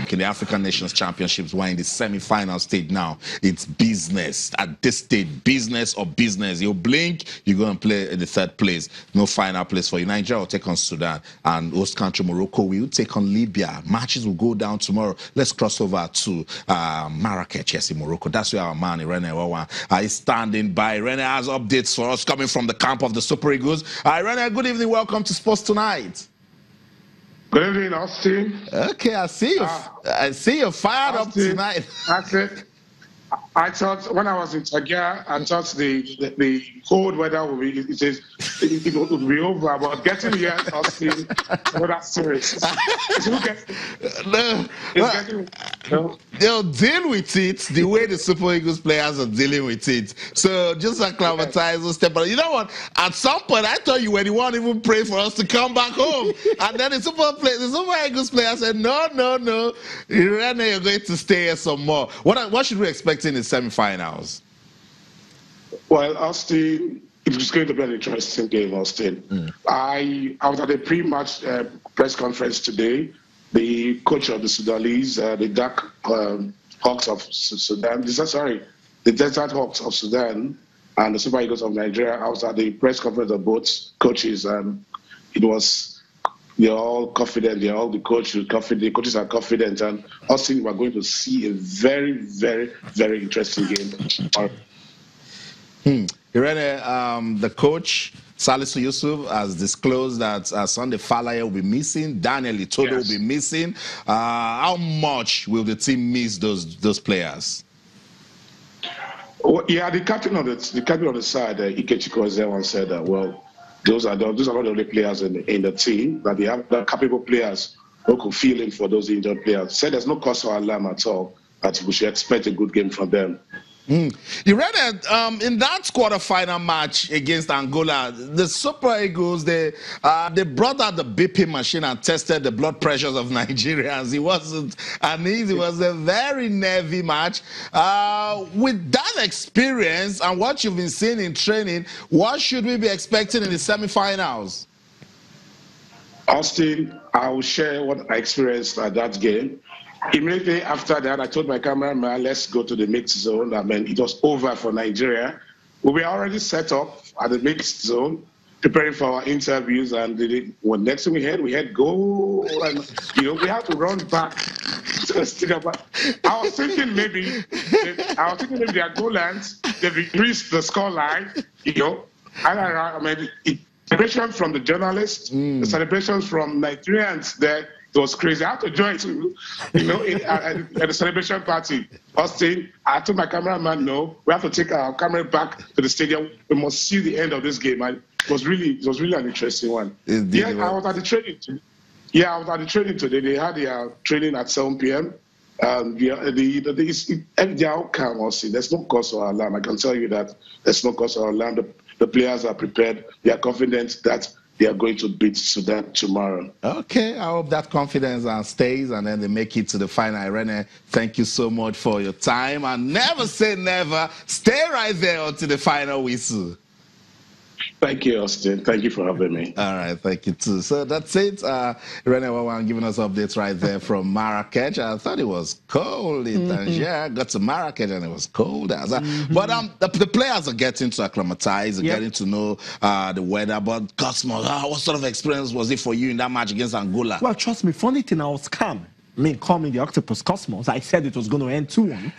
think in the African Nations Championships, we're in the semi-final stage now. It's business at this stage, business or business. You blink, you're going to play in the third place. No final place for you. Nigeria will take on Sudan, and host country Morocco will take on Libya. Matches will go down tomorrow. Let's cross over to Marrakech, yes, in Morocco. That's where our man Irene Wawa is standing by. Irene has updates for us coming from the camp of the Super Eagles. Irene, good evening. Welcome to Sports Tonight. Good evening, Austin. Okay, I see you. I see you fired Austin, up tonight. That's it. I thought when I was in Tagia, I thought the cold weather would be it would be over, but getting here, Austin, well, that's serious. They'll deal with it the way the Super Eagles players are dealing with it. So just acclimatize those step. But you know what? At some point, I thought you were the one even pray for us to come back home, and then the Super Eagles player said, "No, you're going to stay here some more." What should we expect in the semi-finals? Well, Austin, it's going to be an interesting game, Austin. I was at a pre-match press conference today. The coach of the Sudanese, the Dark Hawks of Sudan, the Desert Hawks of Sudan, and the Super Eagles of Nigeria. I was at the press conference of both coaches, and they're all confident. They're all the coaches confident. The coaches are confident, and Austin, we're going to see a very, very, very interesting game. Irene, the coach Salisu Yusuf has disclosed that Sunday Falaye will be missing. Daniel Itodo will be missing. How much will the team miss those players? Well, yeah, the captain on the side, Ikechukwu, was there and said that. Well, those are not the only players in the team, that they have the capable players who could fill in for those injured players. Said there's no cause for alarm at all, that we should expect a good game from them. You read it in that quarterfinal match against Angola. The Super Eagles they brought out the BP machine and tested the blood pressures of Nigerians. It wasn't an easy; it was a very nervy match. With that experience and what you've been seeing in training, what should we be expecting in the semi-finals? Austin, I will share what I experienced at that game. Immediately after that, I told my cameraman, let's go to the mixed zone. I mean, it was over for Nigeria. We were already set up at the mixed zone, preparing for our interviews, and next thing we had goal, and we had to run back to the stadium. I was thinking maybe their goal lines, they've increased the score line, I mean, celebration from the journalists, the celebrations from Nigerians there. It was crazy. I had to join, at the celebration party. Austin, I told my cameraman, no, we have to take our camera back to the stadium. We must see the end of this game. And it was really an interesting one. I was at the training today. Yeah, I was at the training today. They had their training at 7 p.m. The outcome, Austin, there's no cause for alarm. I can tell you that there's no cause for alarm. The players are prepared. They are confident that they are going to beat Sudan tomorrow. Okay, I hope that confidence stays and then they make it to the final. Irene, thank you so much for your time. And never say never. Stay right there until the final whistle. Thank you, Austin. Thank you for having me. All right, thank you too. So that's it. Irene Wawan giving us updates right there from Marrakech. I thought it was cold in Tangier. Got to Marrakech and it was cold. But the players are getting to acclimatize, getting to know the weather. But Cosmos, what sort of experience was it for you in that match against Angola? Well, trust me, funny thing, I was calm. Call me the Octopus Cosmos. I said it was going to end 2-1.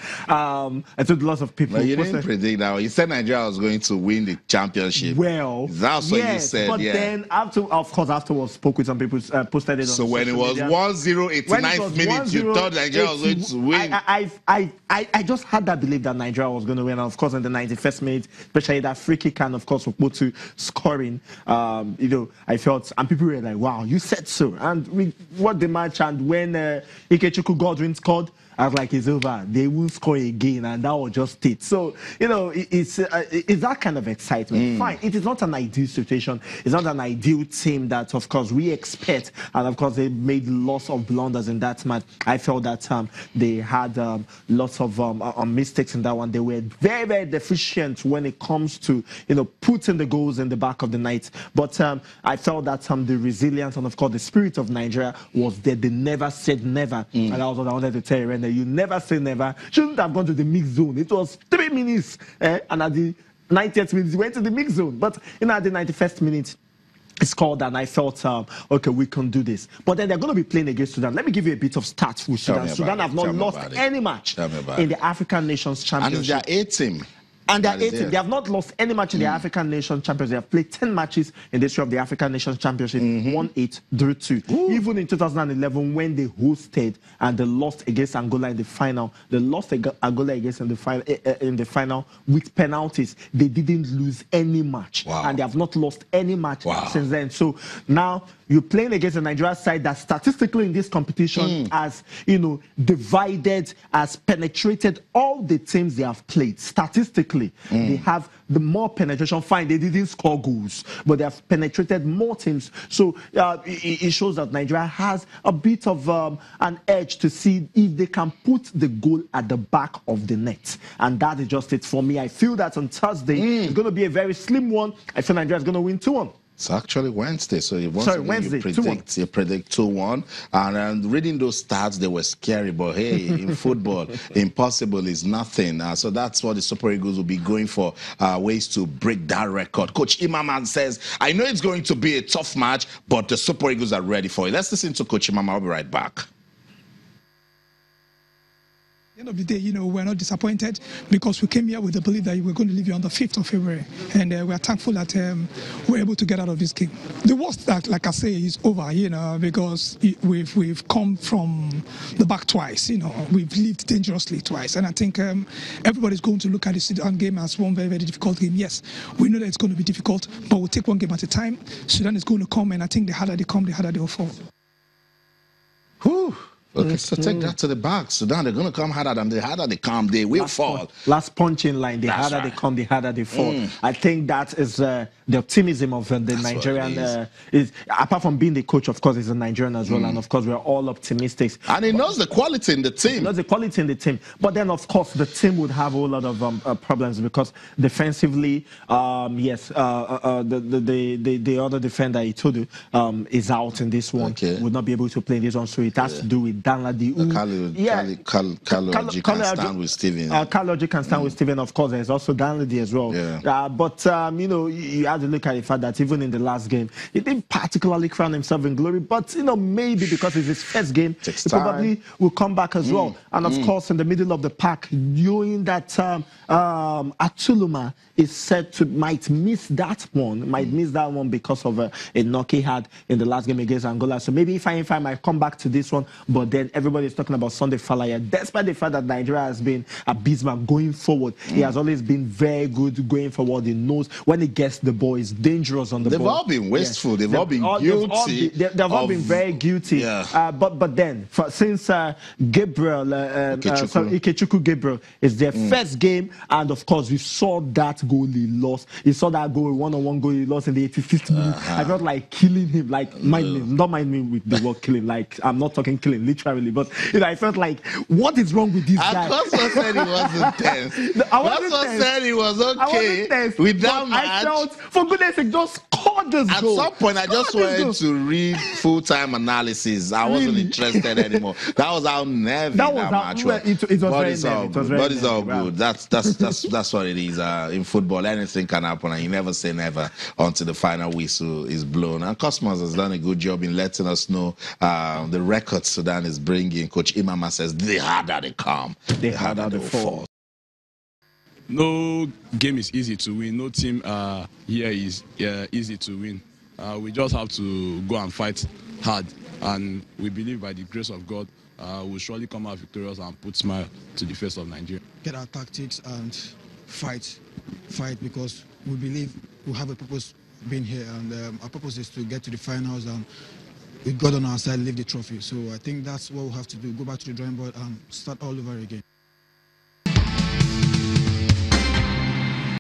I told lots of people. No, you didn't predict that. You said Nigeria was going to win the championship. Well, that's what you said. But then, afterwards, spoke with some people, posted it on So when it was 1-0, 89th minute, you thought Nigeria was going to win. I just had that belief that Nigeria was going to win. And of course, in the 91st minute, especially that free kick and, of course, Okpotu scoring, I felt, and people were like, wow, you said so. And we watched the match, and when Ikechukwu Godwin scored, I was like, it's over. They won't score again, and that was just it. So, it's that kind of excitement. Fine. It is not an ideal situation. It's not an ideal team that, of course, we expect. And, of course, they made lots of blunders in that match. I felt that they had lots of mistakes in that one. They were very, very deficient when it comes to, putting the goals in the back of the net. But I felt that the resilience and, of course, the spirit of Nigeria was there. They never said never. And that was what I wanted to tell you, Rene. You never say never. Shouldn't have gone to the mixed zone. It was 3 minutes. And at the 90th minute, you went to the mixed zone. But, at the 91st minute, it's called, and I felt, okay, we can do this. But then they're going to be playing against Sudan. Let me give you a bit of stats with Sudan. Sudan have not lost any match in the African Nations Championship. And it's their A team. And they're 18. They have not lost any match in the African Nations Championship. They have played 10 matches in the history of the African Nations Championship, won 8, drew 2. Even in 2011, when they hosted and they lost against Angola in the final, they lost Angola against in the final with penalties. They didn't lose any match. Wow. And they have not lost any match since then. So now you're playing against a Nigeria side that statistically in this competition has, divided, has penetrated all the teams they have played. Statistically, they have the more penetration. Fine, they didn't score goals, but they have penetrated more teams. So it shows that Nigeria has a bit of an edge to see if they can put the goal at the back of the net. And that is just it for me. I feel that on Thursday, it's going to be a very slim one. I feel Nigeria is going to win 2-1. It's actually Wednesday, so Wednesday, you predict 2-1. And reading those stats, they were scary. But hey, in football, impossible is nothing. So that's what the Super Eagles will be going for, ways to break that record. Coach Imama says, I know it's going to be a tough match, but the Super Eagles are ready for it. Let's listen to Coach Imama. I'll be right back. At the end of the day, we're not disappointed because we came here with the belief that we're going to leave you on the 5th of February. And we're thankful that we're able to get out of this game. The worst, like I say, is over, because we've come from the back twice. We've lived dangerously twice. And I think everybody's going to look at the Sudan game as one very, very difficult game. Yes, we know that it's going to be difficult, but we'll take one game at a time. Sudan is going to come, and I think the harder they come, the harder they will fall. Whew. Okay, so take that to the back. Sudan, they're going to come harder than the harder they come, they will fall. Last punching line, the harder they come, the harder they fall. I think that is the optimism of the Nigerian. Is apart from being the coach, of course, he's a Nigerian as well. And of course, we're all optimistic. And he knows the quality in the team. He knows the quality in the team. But then, of course, the team would have a whole lot of problems because defensively, yes, the other defender, he told you, is out in this one. Okay. Would not be able to play in this one. So it has to do with Danladi. Carlogy can stand with Steven. Carlogy can stand with Steven, of course. There's also Danladi as well. Yeah. But, you have to look at the fact that even in the last game, he didn't particularly crown himself in glory. But, maybe because it's his first game, he probably will come back as well. And, of course, in the middle of the pack, knowing that Atuluma is said to might miss that one because of a knock he had in the last game against Angola. So maybe if I might come back to this one, but then everybody's talking about Sunday Falaya. Despite the fact that Nigeria has been abysmal going forward, he has always been very good going forward. He knows when he gets the ball, he's dangerous on the ball. They've all been wasteful. They've all been guilty. They've all been very guilty. Yeah. But then, since Gabriel, Ikechukwu Gabriel is their first game, and of course, we saw that goal he lost. He saw that goal, one-on-one goal he lost in the 85th minute. I felt like killing him. Like, don't mind me with the word killing. Like, I'm not talking killing literally, but I felt like, what is wrong with this guy? Akosua said he wasn't tense. Akosua said he was okay with that match. I felt, for goodness sake, just score this goal. At some point, I just wanted to read full-time analysis. I wasn't interested anymore. That was how nervy that match was. It was but it's all good. That's what it is. In football, anything can happen, and you never say never until the final whistle is blown. And Cosmos has done a good job in letting us know the record Sudan is bringing. Coach Imama says the harder they come, the harder they fall. No game is easy to win. No team here is easy to win. We just have to go and fight hard. And we believe by the grace of God, we'll surely come out victorious and put smile to the face of Nigeria. Get our tactics and fight because we believe we have a purpose being here. And our purpose is to get to the finals and with God on our side, lift the trophy. So I think that's what we'll have to do. Go back to the drawing board and start all over again.